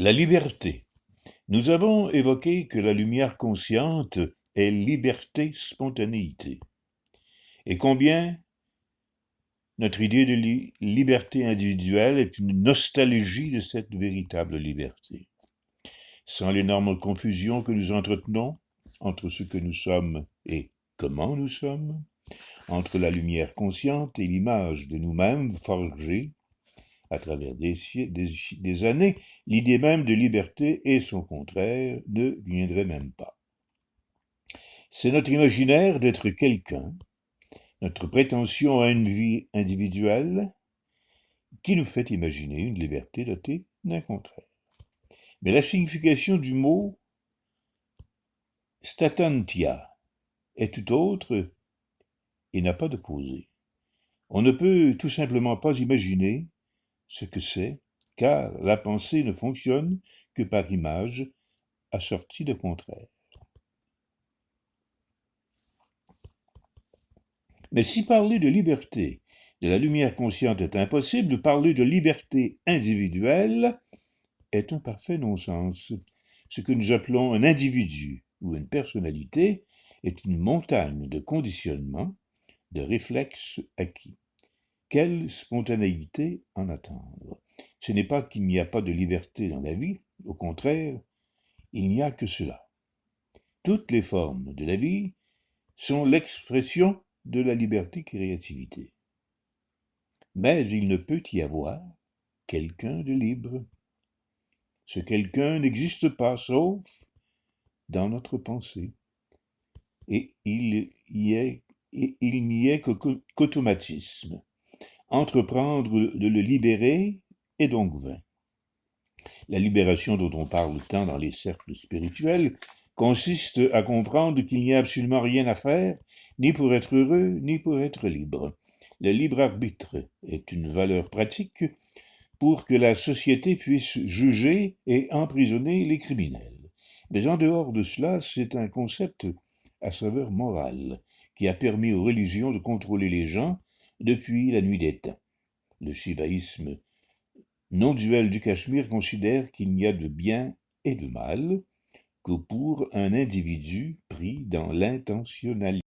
La liberté. Nous avons évoqué que la lumière consciente est liberté, spontanéité. Et combien notre idée de liberté individuelle est une nostalgie de cette véritable liberté. Sans l'énorme confusion que nous entretenons entre ce que nous sommes et comment nous sommes, entre la lumière consciente et l'image de nous-mêmes forgée à travers des années, l'idée même de liberté et son contraire ne viendraient même pas. C'est notre imaginaire d'être quelqu'un, notre prétention à une vie individuelle, qui nous fait imaginer une liberté dotée d'un contraire. Mais la signification du mot statantia est tout autre et n'a pas d'opposé. On ne peut tout simplement pas imaginer ce que c'est, car la pensée ne fonctionne que par image assortie de contraires. Mais si parler de liberté de la lumière consciente est impossible, parler de liberté individuelle est un parfait non-sens. Ce que nous appelons un individu ou une personnalité est une montagne de conditionnements, de réflexes acquis. Quelle spontanéité en attendre? Ce n'est pas qu'il n'y a pas de liberté dans la vie, au contraire, il n'y a que cela. Toutes les formes de la vie sont l'expression de la liberté créativité. Mais il ne peut y avoir quelqu'un de libre. Ce quelqu'un n'existe pas, sauf dans notre pensée. Et il n'y est qu'automatisme. Entreprendre de le libérer est donc vain. La libération dont on parle tant dans les cercles spirituels consiste à comprendre qu'il n'y a absolument rien à faire, ni pour être heureux, ni pour être libre. Le libre arbitre est une valeur pratique pour que la société puisse juger et emprisonner les criminels. Mais en dehors de cela, c'est un concept à saveur morale qui a permis aux religions de contrôler les gens depuis la nuit des temps. Le shivaïsme non-duel du Cachemire considère qu'il n'y a de bien et de mal que pour un individu pris dans l'intentionnalité.